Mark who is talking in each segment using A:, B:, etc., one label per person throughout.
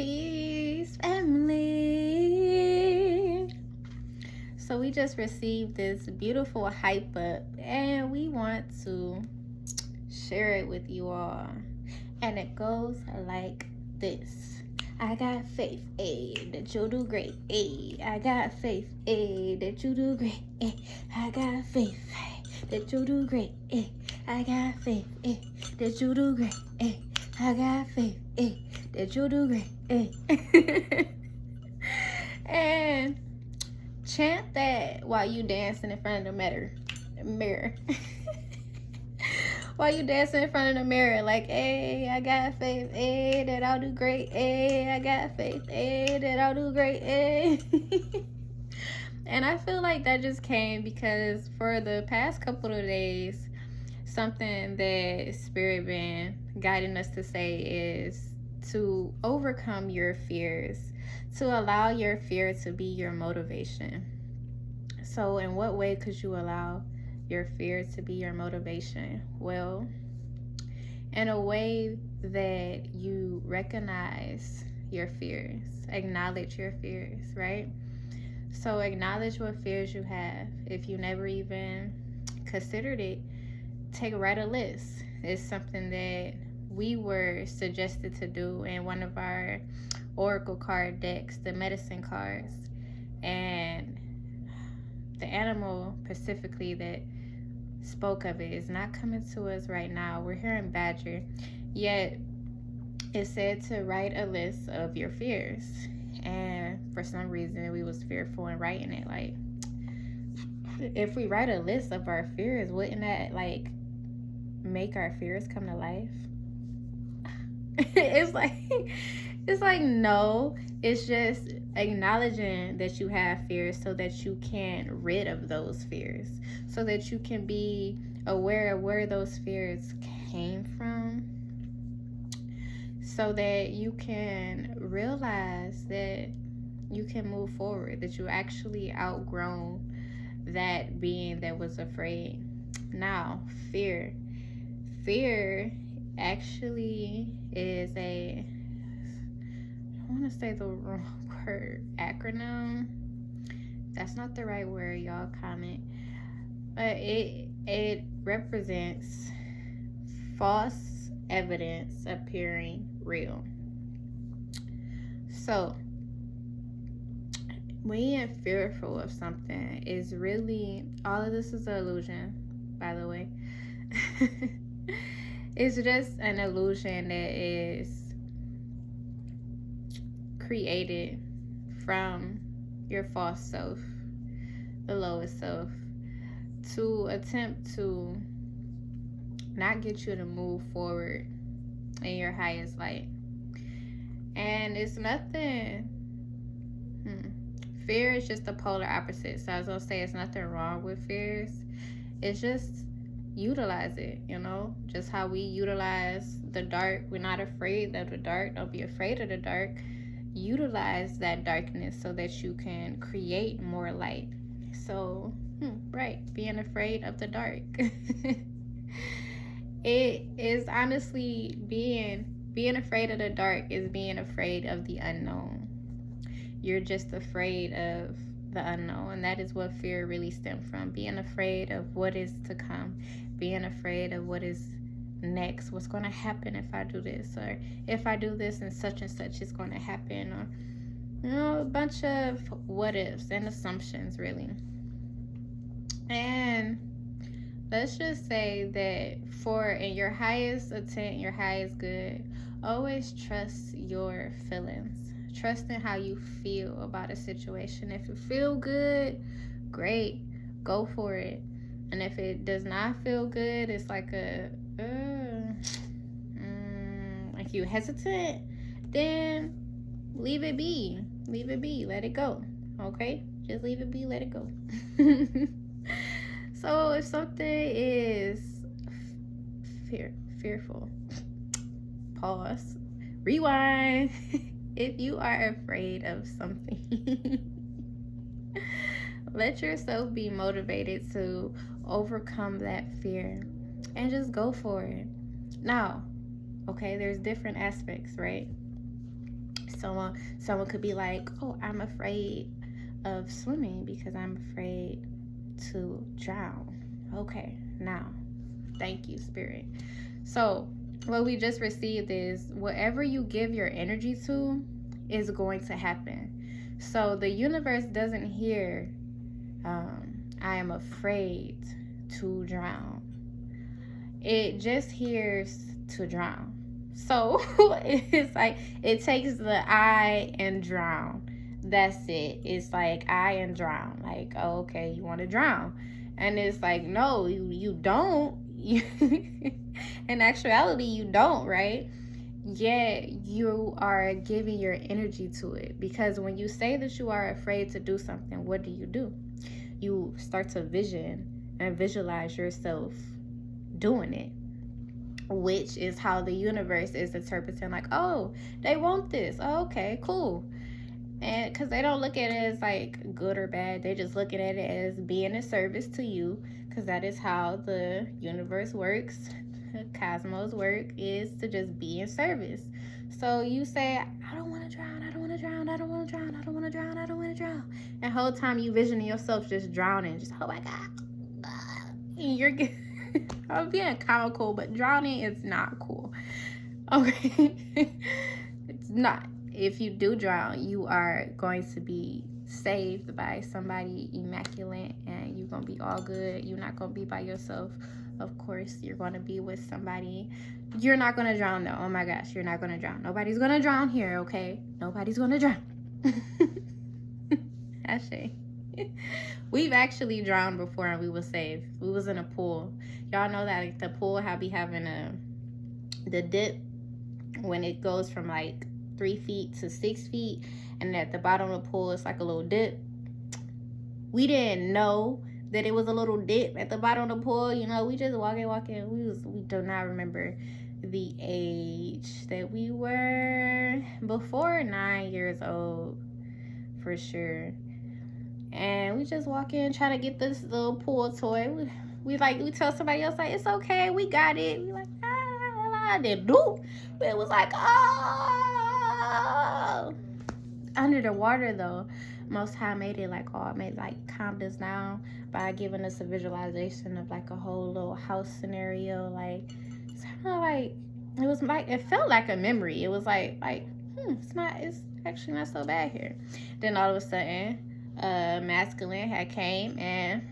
A: Peace, family. So we just received this beautiful hype up, and we want to share it with you all. And it goes like this. I got faith, that you'll do great, I got faith, that you do great, I got faith, that you'll do great, I got faith, that you do great, I got faith, that you'll do great, and chant that while you dancing in front of the mirror. While you dancing in front of the mirror, like, hey, I got faith, hey, that I'll do great, hey, I got faith, hey, that I'll do great, hey. And I feel like that just came because for the past couple of days, something that Spirit been guiding us to say is to overcome your fears, to allow your fear to be your motivation. So in what way could you allow your fear to be your motivation? Well, in a way that you recognize your fears, acknowledge your fears, right? So acknowledge what fears you have. If you never even considered it, write a list. It's something that we were suggested to do in one of our oracle card decks, the medicine cards. And the animal specifically that spoke of it is not coming to us right now. We're hearing badger, yet it said to write a list of your fears. And for some reason we was fearful in writing it. Like, if we write a list of our fears, wouldn't that like make our fears come to life? It's like no, it's just acknowledging that you have fears so that you can rid of those fears, so that you can be aware of where those fears came from, so that you can realize that you can move forward, that you actually outgrown that being that was afraid. Now, fear actually is I want to say the wrong word, acronym. That's not the right word, y'all comment. But it represents false evidence appearing real. So being fearful of something is really, all of this is an illusion, by the way. It's just an illusion that is created from your false self, the lowest self, to attempt to not get you to move forward in your highest light. And it's nothing, fear is just the polar opposite. So I was gonna say it's nothing wrong with fears. It's just utilize it, just how we utilize the dark. We're not afraid of the dark. Don't be afraid of the dark. Utilize that darkness so that you can create more light. So right, being afraid of the dark. It is honestly being afraid of the dark is being afraid of the unknown. You're just afraid of the unknown, and that is what fear really stems from. Being afraid of what is to come, being afraid of what is next, what's going to happen if I do this, or if I do this and such is going to happen, or a bunch of what ifs and assumptions, really. And let's just say that for in your highest intent, your highest good, always trust your feelings. Trust in how you feel about a situation. If you feel good, great, go for it. And if it does not feel good, it's like like you hesitant, then leave it be. Let it go. Okay? Just leave it be, let it go. So if something is fearful, pause, rewind. If you are afraid of something, let yourself be motivated to overcome that fear and just go for it. Now, okay, there's different aspects, right? Someone could be like, oh, I'm afraid of swimming because I'm afraid to drown. Okay, now, thank you, Spirit. So what we just received is whatever you give your energy to is going to happen. So the universe doesn't hear, I am afraid to drown. It just hears to drown. So it's like it takes the I and drown. That's it. It's like I and drown. Like, oh, okay, you want to drown. And it's like, no, you don't. In actuality, you don't, right? Yet you are giving your energy to it. Because when you say that you are afraid to do something, what do? You start to vision and visualize yourself doing it, which is how the universe is interpreting, like, oh, they want this. Oh, okay, cool. And because they don't look at it as like good or bad, they just look at it as being a service to you, because that is how the universe works, the cosmos work, is to just be in service. So you say, I don't want to drown, I don't want to drown, I don't want to drown, I don't want to drown, I don't want to drown. And the whole time you visioning yourself just drowning, just, oh my God. And you're I'm being comical, but drowning is not cool. Okay? It's not. If you do drown, you are going to be saved by somebody immaculate, and you're going to be all good. You're not going to be by yourself. Of course, you're going to be with somebody. You're not going to drown, though. Oh my gosh, you're not going to drown. Nobody's going to drown here, okay? Nobody's going to drown. Ashe. We've actually drowned before and we were saved. We was in a pool. Y'all know that like, the pool be having the dip when it goes from like 3 feet to 6 feet, and at the bottom of the pool it's like a little dip. We didn't know that it was a little dip at the bottom of the pool. You know, we just walking. We do not remember the age that we were, before 9 years old for sure. And we just walk in trying to get this little pool toy. We tell somebody else, like, it's okay, we got it. We like, then do. But it was like, oh. Under the water though, Most High made it like calmed us down by giving us a visualization of like a whole little house scenario. Like, it's kind of like, it felt like a memory. It was it's actually not so bad here. Then all of a sudden, masculine had came and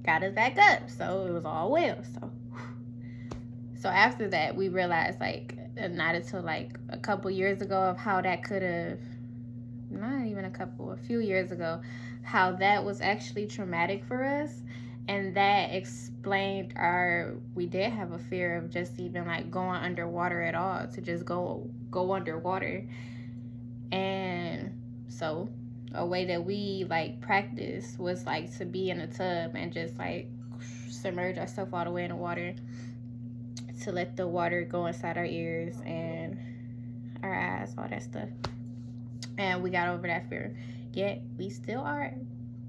A: got us back up, so it was all well. So after that, we realized, like, not until like a couple years ago, of how that could have, not even a few years ago, how that was actually traumatic for us. And that explained we did have a fear of just even like going underwater at all, to just go underwater. And so a way that we like practice was like to be in a tub and just like submerge ourselves all the way in the water, to let the water go inside our ears and our eyes, all that stuff. And we got over that fear. Yet we still are.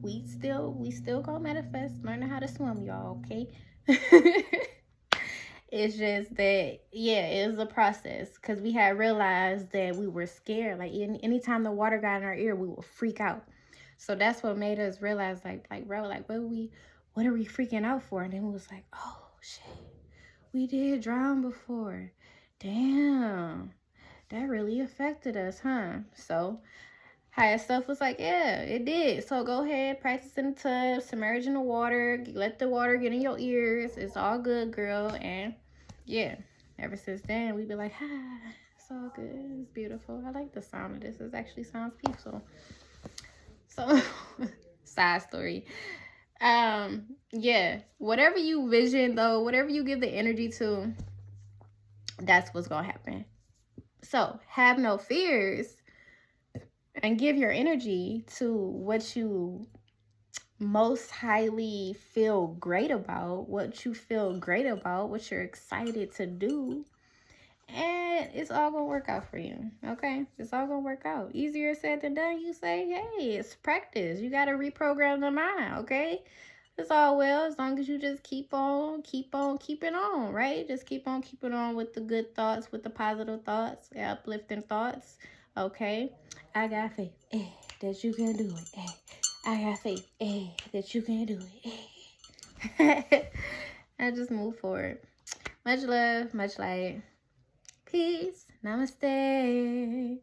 A: We still gonna manifest, learning how to swim, y'all, okay? It's just that, yeah, it was a process, because we had realized that we were scared. Like, anytime the water got in our ear, we would freak out. So that's what made us realize, bro, what are we freaking out for? And then we was like, oh, shit, we did drown before. Damn, that really affected us, huh? So higher stuff was like, yeah, it did. So go ahead, practice in the tub, submerge in the water, let the water get in your ears. It's all good, girl. And yeah, ever since then, we be like, it's all good. It's beautiful. I like the sound of this. It actually sounds peaceful. So, side story. Yeah, whatever you vision, though, whatever you give the energy to, that's what's gonna happen. So, have no fears and give your energy to what you most highly feel great about, what you're excited to do, and it's all gonna work out for you. Okay, it's all gonna work out. Easier said than done. You say, hey, it's practice. You gotta reprogram the mind. Okay, it's all well, as long as you just keep on keeping on, right? Just keep on keeping on with the good thoughts, with the positive thoughts, the uplifting thoughts. Okay? I got faith, that you can do it, I got faith, that you can do it, I just move forward. Much love, much light. Peace. Namaste.